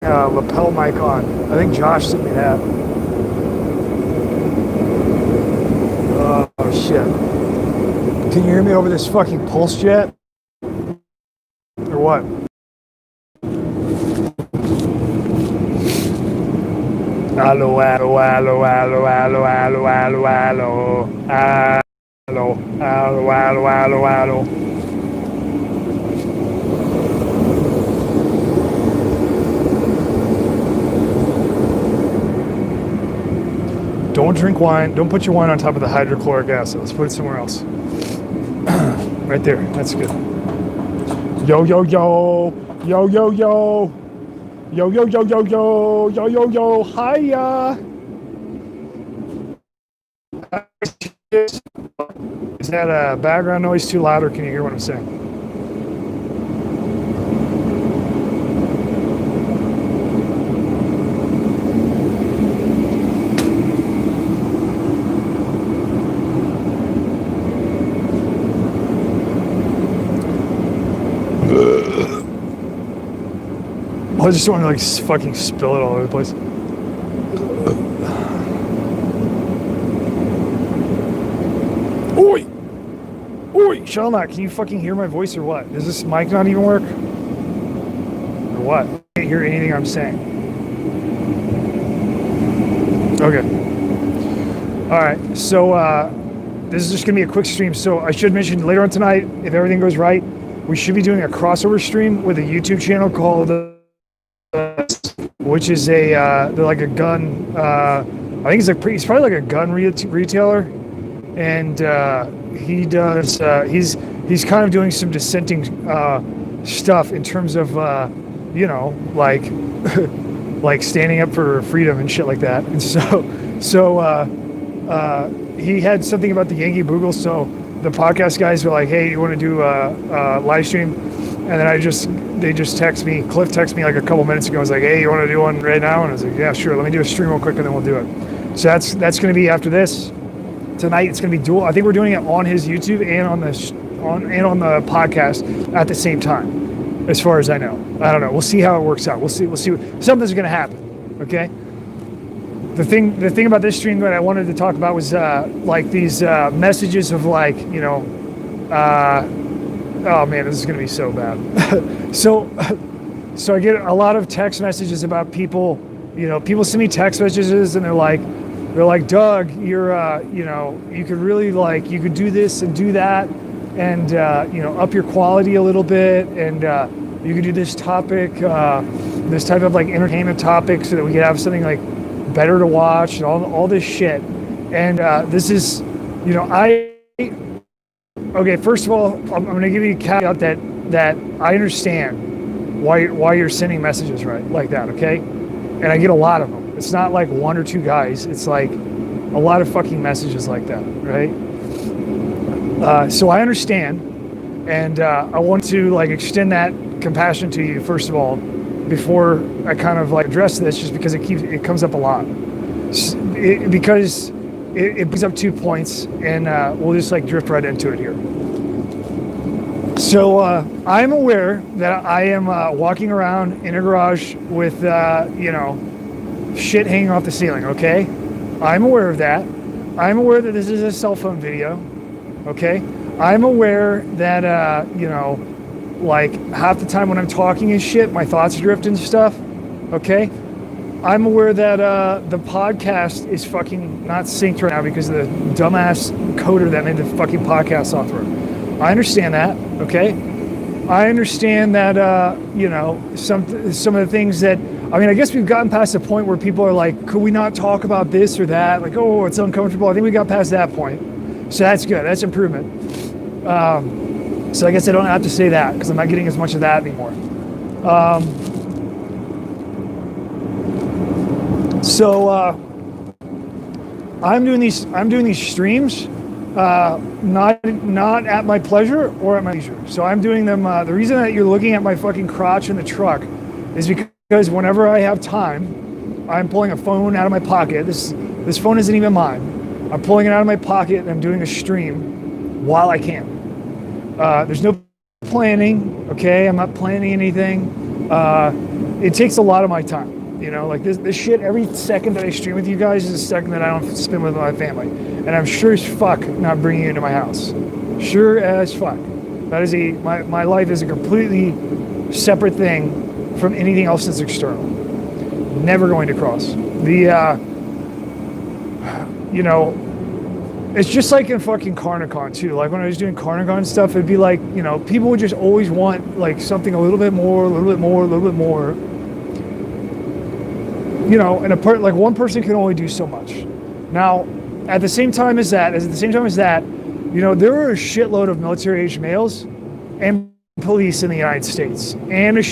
lapel mic on. I think Josh sent me that. Oh shit. Can you hear me over this fucking pulse jet? Or what? Allo, allo, allo, allo, allo, allo, allo, allo, allo, allo, allo, allo, allo. Don't drink wine. Don't put your wine on top of the hydrochloric acid. Let's put it somewhere else. Right there. That's good. Yo, yo, yo. Yo, yo, yo. Yo, yo, yo, yo, yo. Yo, yo, yo. Hiya. Is that background noise too loud, or can you hear what I'm saying? I just want to like fucking spill it all over the place. Oi! Oi! Shelnut, can you fucking hear my voice or what? Does this mic not even work? Or what? I can't hear anything I'm saying. Okay. Alright, so this is just gonna be a quick stream. So I should mention later on tonight, if everything goes right, we should be doing a crossover stream with a YouTube channel called which is they're like a gun. I think he's probably like a gun retailer, and he does. He's kind of doing some dissenting stuff in terms of like like standing up for freedom and shit like that. And so he had something about the Yankee Boogle. So the podcast guys were like, "Hey, you want to do a live stream?" And then they just text me. Cliff texted me like a couple minutes ago. I was like, "Hey, you want to do one right now?" And I was like, "Yeah, sure. Let me do a stream real quick, and then we'll do it." So that's going to be after this. Tonight it's going to be dual. I think we're doing it on his YouTube and on the podcast at the same time, as far as I know. I don't know. We'll see how it works out. We'll see. Something's going to happen. Okay. The thing about this stream that I wanted to talk about was like these messages of like oh man, this is gonna be so bad. so I get a lot of text messages about people. People send me text messages and they're like, Doug, you're you could really you could do this and do that, and up your quality a little bit, and you could do this topic, this type of like entertainment topic, so that we could have something like better to watch and all this shit. And this is, okay, first of all, I'm going to give you a caveat that I understand why you're sending messages like that, okay? And I get a lot of them. It's not like one or two guys. It's like a lot of fucking messages like that, right? So I understand, and I want to extend that compassion to you first of all, before I kind of address this, just because it comes up a lot. Because it brings up 2 points, and we'll just drift right into it here. So I'm aware that I am walking around in a garage with shit hanging off the ceiling. Okay, I'm aware of that. I'm aware that this is a cell phone video. Okay, I'm aware that half the time when I'm talking and shit, my thoughts drift and stuff. Okay. I'm aware that the podcast is fucking not synced right now because of the dumbass coder that made the fucking podcast software. I understand that, okay? I understand that, some of the things that, I guess we've gotten past the point where people are like, could we not talk about this or that? Like, oh, it's uncomfortable. I think we got past that point. So that's good. That's improvement. So I guess I don't have to say that because I'm not getting as much of that anymore. So I'm doing these streams, not at my pleasure or at my leisure. So I'm doing them. The reason that you're looking at my fucking crotch in the truck is because whenever I have time, I'm pulling a phone out of my pocket. This phone isn't even mine. I'm pulling it out of my pocket and I'm doing a stream while I can. There's no planning. Okay, I'm not planning anything. it takes a lot of my time. You know, like this shit, every second that I stream with you guys is a second that I don't spend with my family. And I'm sure as fuck not bringing you into my house. Sure as fuck. That is my life is a completely separate thing from anything else that's external. Never going to cross. You know, it's just like in fucking Carnicon too. Like when I was doing Carnicon stuff, it'd be like, you know, people would just always want like something a little bit more, a little bit more, a little bit more. You know, and like one person can only do so much. Now, at the same time as that, you know, there are a shitload of military-age males and police in the United States, and a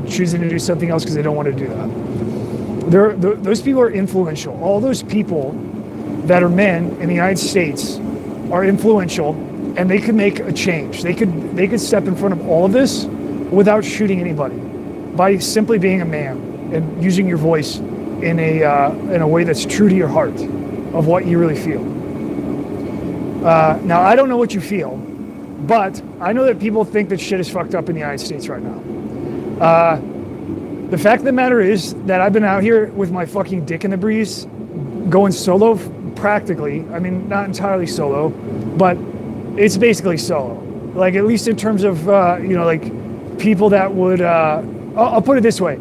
choosing to do something else because they don't want to do that. Those people are influential. All those people that are men in the United States are influential, and they could make a change. They could step in front of all of this without shooting anybody by simply being a man and using your voice in a way that's true to your heart of what you really feel. Now, I don't know what you feel, but I know that people think that shit is fucked up in the United States right now. The fact of the matter is that I've been out here with my fucking dick in the breeze, going solo practically. I mean, not entirely solo, but it's basically solo. Like, at least in terms of, you know, like people that would, I'll put it this way.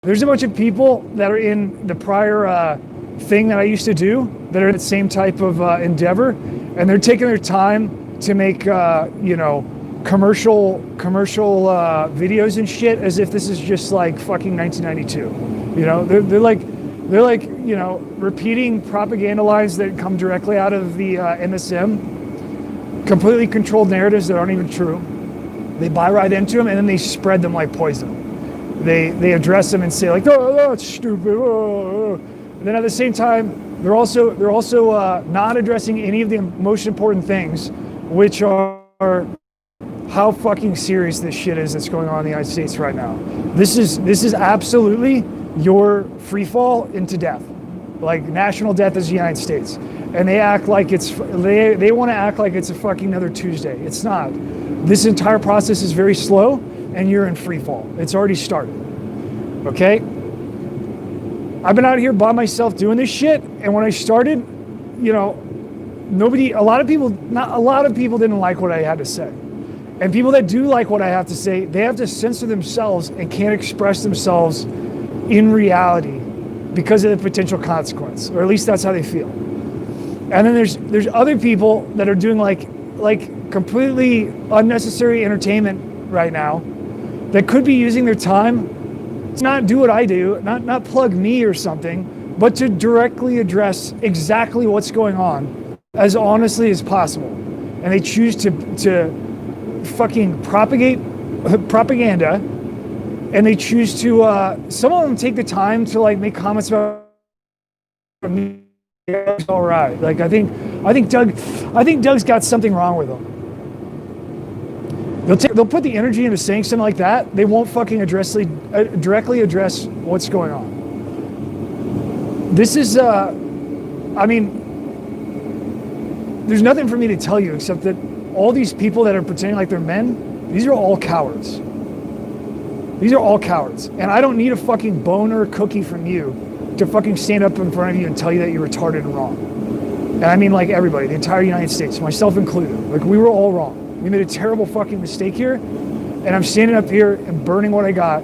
There's a bunch of people that are in the prior thing that I used to do that are in the same type of endeavor, and they're taking their time to make, you know, commercial videos and shit as if this is just like fucking 1992. You know, they're like, you know, repeating propaganda lines that come directly out of the MSM, completely controlled narratives that aren't even true. They buy right into them and then they spread them like poison. They address them and say like, oh, it's stupid. Oh. And then at the same time, they're also not addressing any of the most important things, which are how fucking serious this shit is that's going on in the United States right now. This is absolutely your free fall into death, like national death is the United States, and they act like it's they want to act like it's a fucking another Tuesday. It's not. This entire process is very slow, and you're in free fall. It's already started. Okay. I've been out here by myself doing this shit, and when I started, you know, a lot of people didn't like what I had to say. And people that do like what I have to say, they have to censor themselves and can't express themselves in reality because of the potential consequence, or at least that's how they feel. And then there's other people that are doing like completely unnecessary entertainment right now that could be using their time to not do what I do, not plug me or something, but to directly address exactly what's going on as honestly as possible. And they choose to fucking propagate propaganda, and they choose to some of them take the time to like make comments about me. All right, like I think Doug's got something wrong with him. They'll put the energy into saying something like that. They won't fucking directly address what's going on. This is I mean, there's nothing for me to tell you except that all these people that are pretending like they're men, these are all cowards. These are all cowards. And I don't need a fucking bone or a cookie from you to fucking stand up in front of you and tell you that you're retarded and wrong. And I mean like everybody, the entire United States, myself included. Like we were all wrong. We made a terrible fucking mistake here. And I'm standing up here and burning what I got,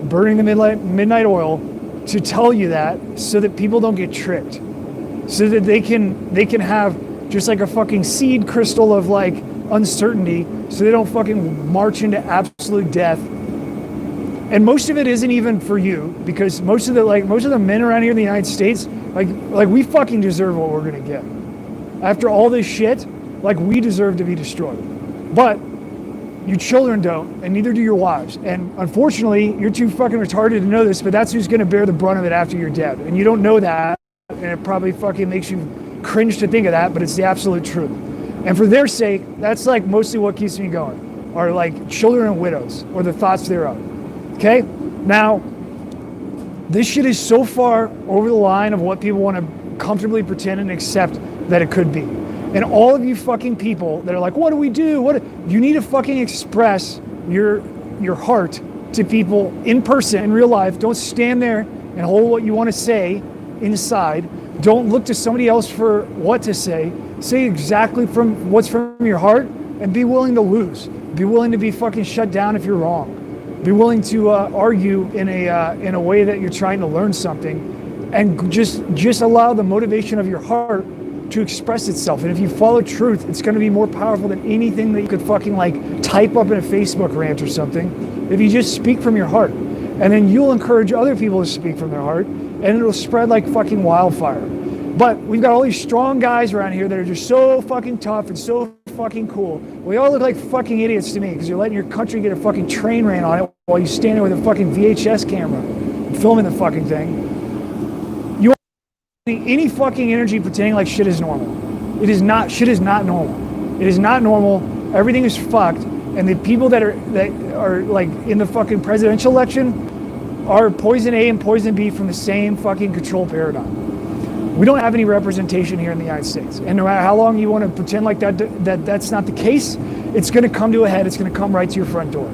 burning the midnight oil to tell you that so that people don't get tricked. So that they can have just like a fucking seed crystal of like uncertainty so they don't fucking march into absolute death. And most of it isn't even for you, because most of the men around here in the United States, like we fucking deserve what we're gonna get. After all this shit, like we deserve to be destroyed. But you children don't, and neither do your wives. And unfortunately, you're too fucking retarded to know this, but that's who's gonna bear the brunt of it after you're dead. And you don't know that, and it probably fucking makes you cringe to think of that, but it's the absolute truth. And for their sake, that's like mostly what keeps me going, are like children and widows, or the thoughts thereof. Okay? Now, this shit is so far over the line of what people want to comfortably pretend and accept that it could be. And all of you fucking people that are like, what do we do? You need to fucking express your heart to people in person, in real life. Don't stand there and hold what you want to say inside. Don't look to somebody else for what to say. Say exactly from what's from your heart, and be willing to lose. Be willing to be fucking shut down if you're wrong. Be willing to argue in a way that you're trying to learn something, and just allow the motivation of your heart to express itself. And if you follow truth, it's going to be more powerful than anything that you could fucking like type up in a Facebook rant or something. If you just speak from your heart, and then you'll encourage other people to speak from their heart, and it'll spread like fucking wildfire. But we've got all these strong guys around here that are just so fucking tough and so fucking cool. We all look like fucking idiots to me because you're letting your country get a fucking train ran on it while you stand there with a fucking VHS camera filming the fucking thing. You aren't any fucking energy pretending like shit is normal. It is not. Shit is not normal. It is not normal. Everything is fucked. And the people that are like in the fucking presidential election are poison A and poison B from the same fucking control paradigm. We don't have any representation here in the United States. And no matter how long you want to pretend like that's not the case, it's going to come to a head. It's going to come right to your front door.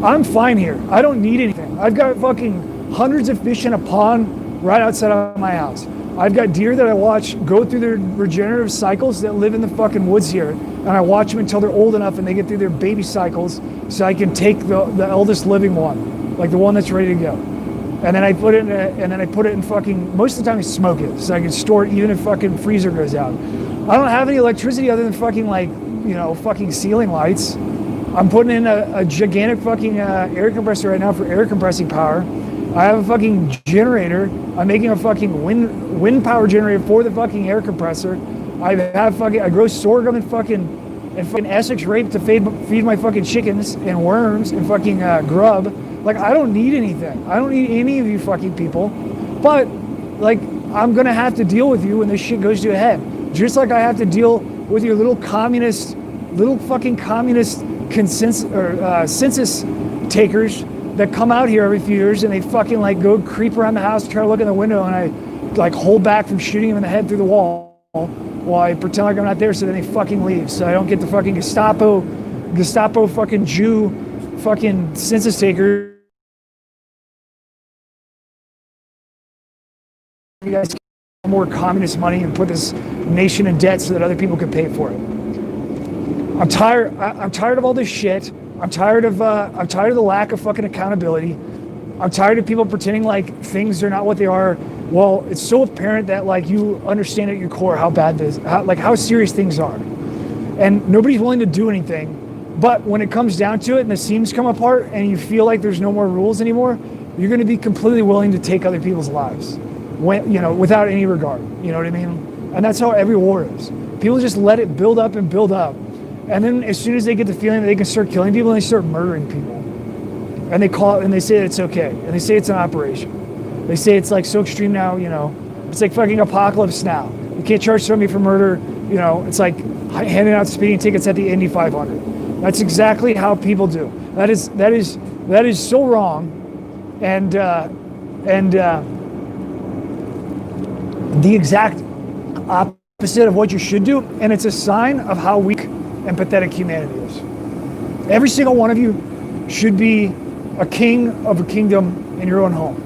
I'm fine here. I don't need anything. I've got fucking hundreds of fish in a pond right outside of my house. I've got deer that I watch go through their regenerative cycles that live in the fucking woods here. And I watch them until they're old enough and they get through their baby cycles so I can take the eldest living one, like the one that's ready to go. And then I put it in fucking, most of the time I smoke it so I can store it even if fucking freezer goes out. I don't have any electricity other than fucking like, fucking ceiling lights. I'm putting in a gigantic fucking air compressor right now for air compressing power. I have a fucking generator. I'm making a fucking wind power generator for the fucking air compressor. I grow sorghum and fucking Essex rape to feed my fucking chickens and worms and fucking grub. Like, I don't need anything. I don't need any of you fucking people. But, like, I'm going to have to deal with you when this shit goes to a head. Just like I have to deal with your little fucking communist census takers that come out here every few years and they fucking, like, go creep around the house, try to look in the window, and I, like, hold back from shooting them in the head through the wall while I pretend like I'm not there, so then they fucking leave. So I don't get the fucking Gestapo fucking Jew fucking census taker. You guys get more communist money and put this nation in debt so that other people can pay for it. I'm tired of all this shit. I'm tired of the lack of fucking accountability. I'm tired of people pretending like things are not what they are. Well, it's so apparent that like you understand at your core how bad this, how serious things are, and nobody's willing to do anything. But when it comes down to it, and the seams come apart, and you feel like there's no more rules anymore, you're going to be completely willing to take other people's lives. Without any regard, you know what I mean? And that's how every war is. People just let it build up and build up. And then as soon as they get the feeling that they can start killing people, they start murdering people. And they call it, and they say that it's okay. And they say it's an operation. They say it's like so extreme now, it's like fucking apocalypse now. You can't charge somebody for murder, it's like handing out speeding tickets at the Indy 500. That's exactly how people do. That is so wrong. And the exact opposite of what you should do, and it's a sign of how weak and pathetic humanity is. Every single one of you should be a king of a kingdom in your own home.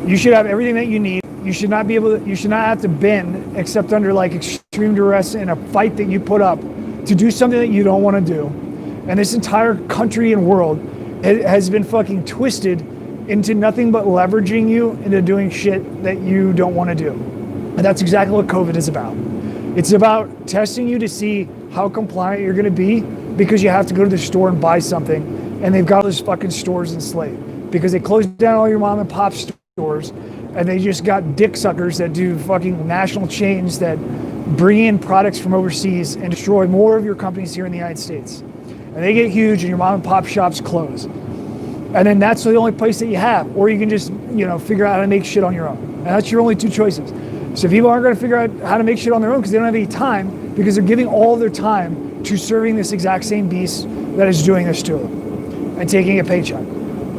You should have everything that you need. You should not have to bend except under like extreme duress in a fight that you put up to do something that you don't want to do. And this entire country and world has been fucking twisted into nothing but leveraging you into doing shit that you don't want to do. And that's exactly what COVID is about. It's about testing you to see how compliant you're going to be because you have to go to the store and buy something, and they've got all those fucking stores enslaved because they closed down all your mom and pop stores, and they just got dick suckers that do fucking national chains that bring in products from overseas and destroy more of your companies here in the United States. And they get huge and your mom and pop shops close. And then that's the only place that you have. Or you can just, figure out how to make shit on your own. And that's your only two choices. So people aren't going to figure out how to make shit on their own because they don't have any time, because they're giving all their time to serving this exact same beast that is doing this to them and taking a paycheck.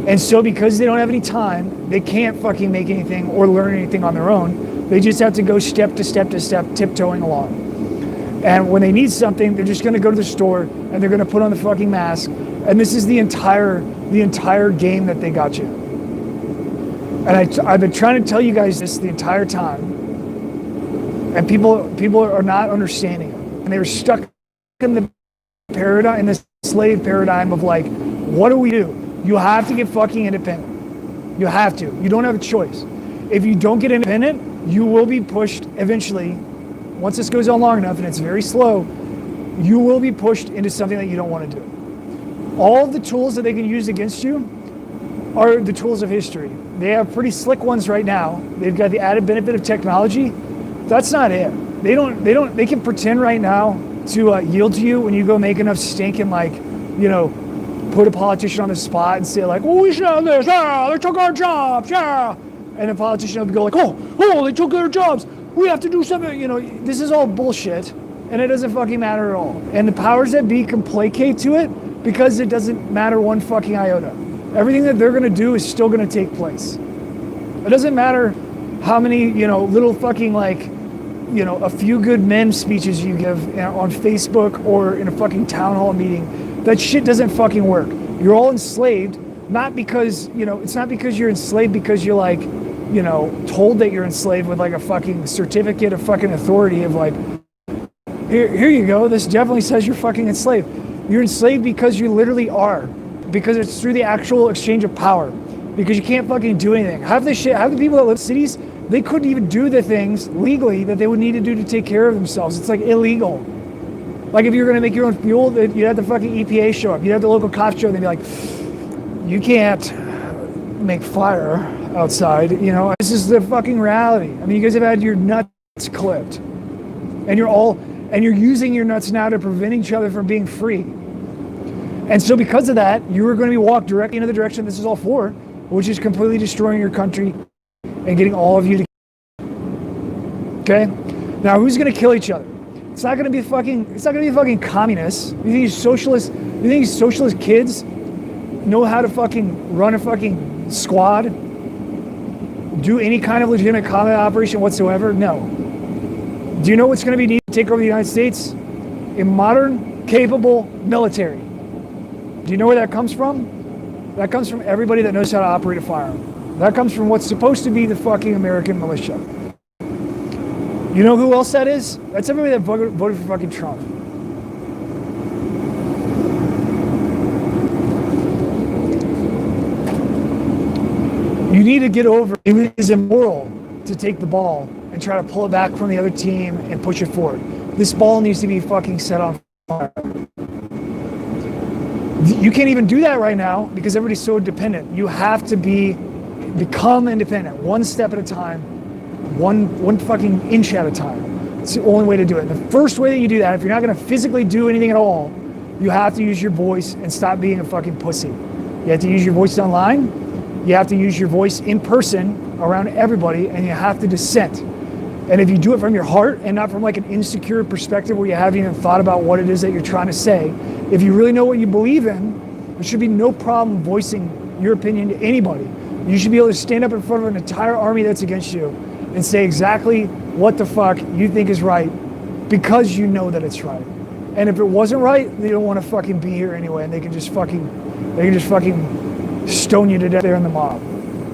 And so because they don't have any time, they can't fucking make anything or learn anything on their own. They just have to go step to step to step, tiptoeing along. And when they need something, they're just going to go to the store and they're going to put on the fucking mask and And this is the entire game that they got you. And I've been trying to tell you guys this the entire time, and people are not understanding it. And they were stuck in the paradigm, in this slave paradigm of like, what do we do? You have to get fucking independent. You have to. You don't have a choice. If you don't get independent, you will be pushed eventually. Once this goes on long enough, and it's very slow, you will be pushed into something that you don't want to do. All of the tools that they can use against you are the tools of history. They have pretty slick ones right now. They've got the added benefit of technology. That's not it. They can pretend right now to yield to you when you go make enough stink and like, you know, put a politician on the spot and say like, oh, we should have this, yeah, they took our jobs, yeah. And the politician will go like, oh, they took their jobs. We have to do something, you know, this is all bullshit. And it doesn't fucking matter at all. And the powers that be can placate to it because it doesn't matter one fucking iota. Everything that they're gonna do is still gonna take place. It doesn't matter how many, you know, little fucking like, you know, a few good men speeches you give on Facebook or in a fucking town hall meeting. That shit doesn't fucking work. You're all enslaved, not because, you know, it's not because you're enslaved because you're like, you know, told that you're enslaved with like a fucking certificate of fucking authority of like, here you go, this definitely says you're fucking enslaved. You're enslaved because you literally are. Because it's through the actual exchange of power. Because you can't fucking do anything. Half the people that live in cities, they couldn't even do the things legally that they would need to do to take care of themselves. It's like illegal. Like if you're gonna make your own fuel, you'd have the fucking EPA show up. You'd have the local cops show up. They'd be like, you can't make fire outside. You know, this is the fucking reality. I mean, you guys have had your nuts clipped. And you're using your nuts now to prevent each other from being free. And so because of that, you are going to be walked directly into the direction this is all for, which is completely destroying your country and getting all of you to. Okay? Now, who's going to kill each other? It's not going to be fucking communists. You think these socialist kids know how to fucking run a fucking squad? Do any kind of legitimate combat operation whatsoever? No. Do you know what's going to be needed to take over the United States? A modern, capable military. Do you know where that comes from? That comes from everybody that knows how to operate a firearm. That comes from what's supposed to be the fucking American militia. You know who else that is? That's everybody that voted for fucking Trump. You need to get over it is immoral to take the ball and try to pull it back from the other team and push it forward. This ball needs to be fucking set on fire. You can't even do that right now because everybody's so dependent. You have to become independent, one step at a time, one fucking inch at a time. It's the only way to do it. The first way that you do that, if you're not going to physically do anything at all, you have to use your voice and stop being a fucking pussy. You have to use your voice online. You have to use your voice in person around everybody, and you have to dissent. And if you do it from your heart and not from like an insecure perspective where you haven't even thought about what it is that you're trying to say, if you really know what you believe in, there should be no problem voicing your opinion to anybody. You should be able to stand up in front of an entire army that's against you and say exactly what the fuck you think is right because you know that it's right. And if it wasn't right, they don't want to fucking be here anyway, and they can just fucking stone you to death there in the mob.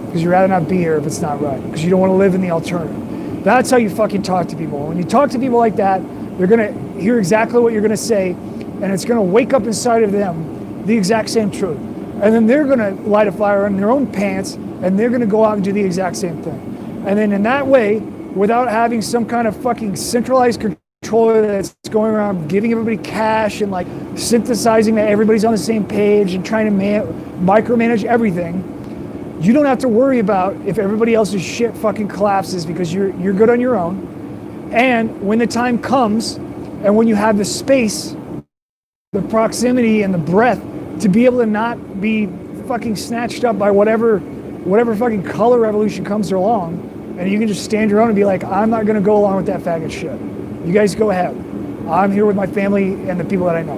Because you'd rather not be here if it's not right. Because you don't want to live in the alternative. That's how you fucking talk to people. When you talk to people like that, they're going to hear exactly what you're going to say, and it's going to wake up inside of them the exact same truth. And then they're going to light a fire in their own pants, and they're going to go out and do the exact same thing. And then in that way, without having some kind of fucking centralized controller that's going around giving everybody cash and like synthesizing that everybody's on the same page and trying to micromanage everything, you don't have to worry about if everybody else's shit fucking collapses because you're good on your own. And when the time comes, and when you have the space, the proximity and the breath to be able to not be fucking snatched up by whatever fucking color revolution comes along, and you can just stand your own and be like, I'm not gonna go along with that faggot shit. You guys go ahead. I'm here with my family and the people that I know.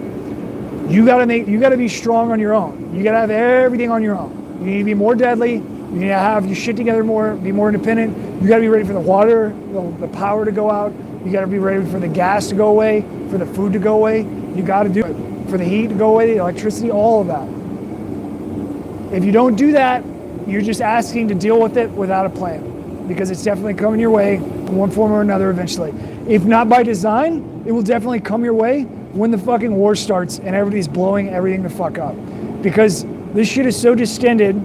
You gotta be strong on your own. You gotta have everything on your own. You need to be more deadly. You need to have your shit together more, be more independent. You got to be ready for the water, the power to go out. You got to be ready for the gas to go away, for the food to go away. You got to do it. for the heat to go away, the electricity, all of that. If you don't do that, you're just asking to deal with it without a plan, because it's definitely coming your way in one form or another eventually. If not by design, it will definitely come your way when the fucking war starts and everybody's blowing everything the fuck up. Because this shit is so distended,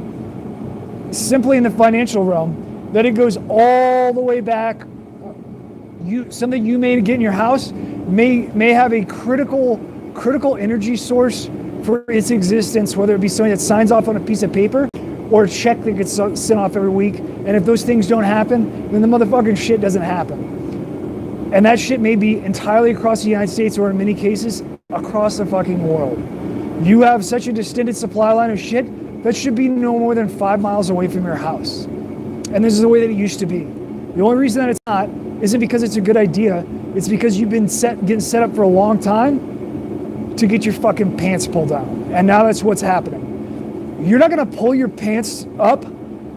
simply in the financial realm, that it goes all the way back. Something you may get in your house may have a critical energy source for its existence, whether it be something that signs off on a piece of paper or a check that gets sent off every week. And if those things don't happen, then the motherfucking shit doesn't happen. And that shit may be entirely across the United States, or in many cases, across the fucking world. You have such a distended supply line of shit that should be no more than 5 miles away from your house. And this is the way that it used to be. The only reason that it's not isn't because it's a good idea. It's because you've been getting set up for a long time to get your fucking pants pulled down. And now that's what's happening. You're not gonna pull your pants up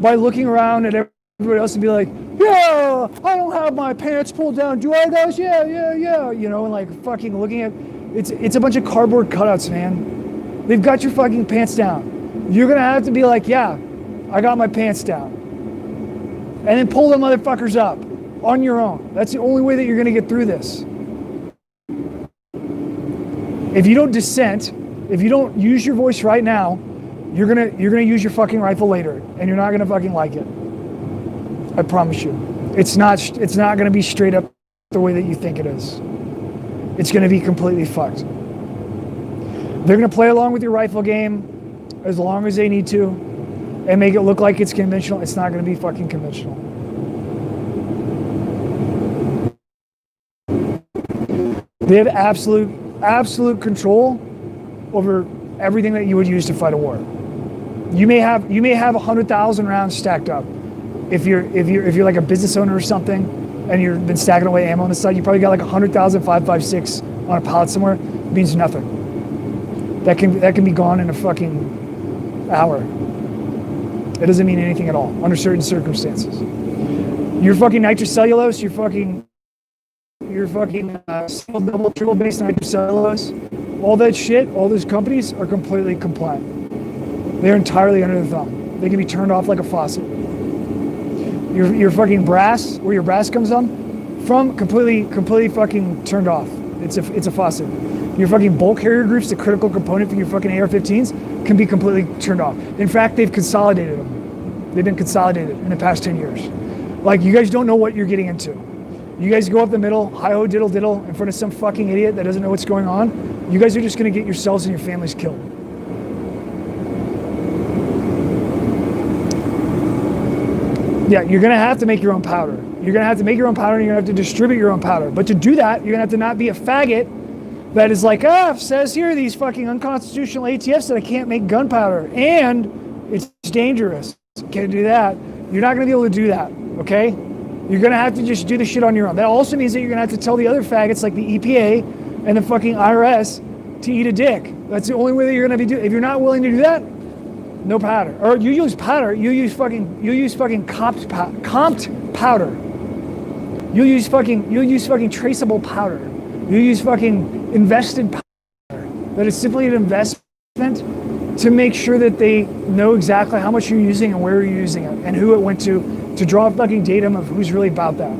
by looking around at everybody else and be like, yeah, I don't have my pants pulled down. Do I, guys? Yeah. You know, and like fucking looking at, it's a bunch of cardboard cutouts, man. They've got your fucking pants down. You're gonna have to be like, yeah, I got my pants down. And then pull the motherfuckers up on your own. That's the only way that you're gonna get through this. If you don't dissent, if you don't use your voice right now, you're gonna use your fucking rifle later, and you're not gonna fucking like it. I promise you. It's not gonna be straight up the way that you think it is. It's gonna be completely fucked. They're gonna play along with your rifle game as long as they need to and make it look like it's conventional. It's not gonna be fucking conventional. They have absolute control over everything that you would use to fight a war. You may have 100,000 rounds stacked up. If you're like a business owner or something, and you've been stacking away ammo on the side, you probably got like 100,000 5.56 on a pallet somewhere. It means nothing. That can be gone in a fucking hour. It doesn't mean anything at all under certain circumstances. Your fucking nitrocellulose, your fucking single, double, triple base nitrocellulose, all that shit, all those companies are completely compliant. They're entirely under the thumb. They can be turned off like a faucet. Your fucking brass, where your brass comes from, completely fucking turned off. It's a faucet. Your fucking bulk carrier groups, the critical component for your fucking AR-15s, can be completely turned off. In fact, they've consolidated them. They've been consolidated in the past 10 years. Like, you guys don't know what you're getting into. You guys go up the middle, hi-ho diddle diddle, in front of some fucking idiot that doesn't know what's going on. You guys are just gonna get yourselves and your families killed. Yeah, you're gonna have to make your own powder. You're gonna have to make your own powder, and you're gonna have to distribute your own powder. But to do that, you're gonna have to not be a faggot that is like, it says here these fucking unconstitutional ATFs that I can't make gunpowder, and it's dangerous. Can't do that. You're not gonna be able to do that, okay? You're gonna have to just do the shit on your own. That also means that you're gonna have to tell the other faggots like the EPA and the fucking IRS to eat a dick. That's the only way that you're gonna be doing. If you're not willing to do that, no powder. Or you use powder. You use fucking comped powder. You'll use fucking traceable powder. You use fucking invested powder. That is simply an investment to make sure that they know exactly how much you're using and where you're using it and who it went to draw a fucking datum of who's really about that.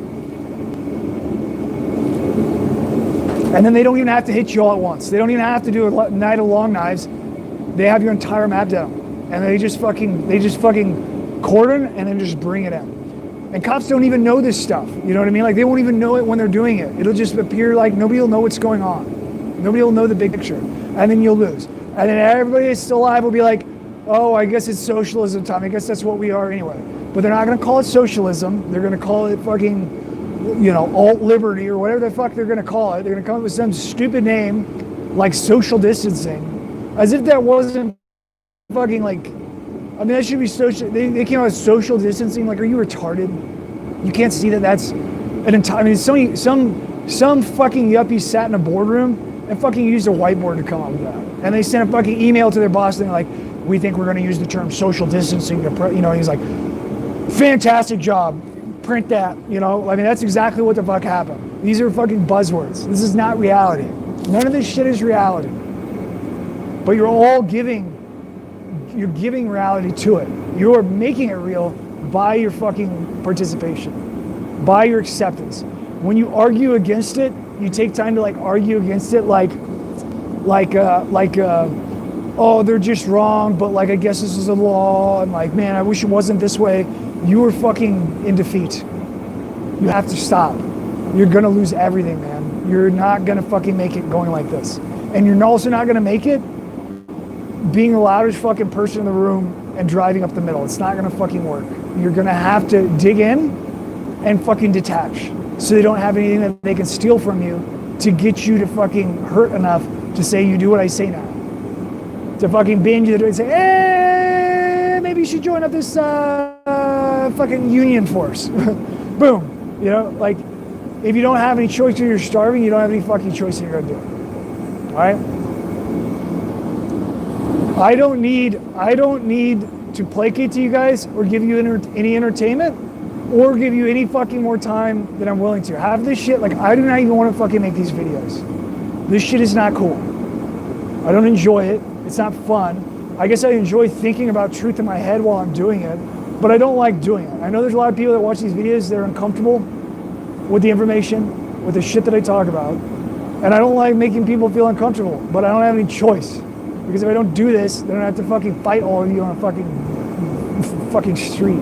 And then they don't even have to hit you all at once. They don't even have to do a night of long knives. They have your entire map down. And they just fucking cordon and then just bring it in. And cops don't even know this stuff. You know what I mean? Like, they won't even know it when they're doing it. It'll just appear like nobody will know what's going on. Nobody will know the big picture. And then you'll lose. And then everybody that's still alive will be like, oh, I guess it's socialism time. I guess that's what we are anyway. But they're not going to call it socialism. They're going to call it fucking, alt liberty or whatever the fuck they're going to call it. They're going to come up with some stupid name like social distancing. As if that wasn't fucking like, I mean, that should be social. They came out with social distancing. Like, are you retarded? You can't see that that's an entire, I mean, some fucking yuppie sat in a boardroom and fucking used a whiteboard to come up with that. And they sent a fucking email to their boss and they're like, we think we're going to use the term social distancing to, he's like, fantastic job. Print that, I mean, that's exactly what the fuck happened. These are fucking buzzwords. This is not reality. None of this shit is reality. but you're giving reality to it. You're making it real by your fucking participation, by your acceptance. When you argue against it, you take time to like argue against it, oh, they're just wrong, but like I guess this is a law, and like, man, I wish it wasn't this way. You are fucking in defeat. You have to stop. You're gonna lose everything, man. You're not gonna fucking make it going like this, and you're also not gonna make it being the loudest fucking person in the room and driving up the middle. It's not gonna fucking work. You're gonna have to dig in and fucking detach, so they don't have anything that they can steal from you to get you to fucking hurt enough to say you do what I say now. To fucking bend you and say, hey, maybe you should join up this fucking union force. Boom. You know, like, if you don't have any choice or you're starving, you don't have any fucking choice that you're gonna do. All right? I don't need to placate to you guys or give you any entertainment or give you any fucking more time than I'm willing to. Have this shit, like, I do not even want to fucking make these videos. This shit is not cool. I don't enjoy it. It's not fun. I guess I enjoy thinking about truth in my head while I'm doing it, but I don't like doing it. I know there's a lot of people that watch these videos that are uncomfortable with the information, with the shit that I talk about, and I don't like making people feel uncomfortable, but I don't have any choice. Because if I don't do this, then I have to fucking fight all of you on a fucking street.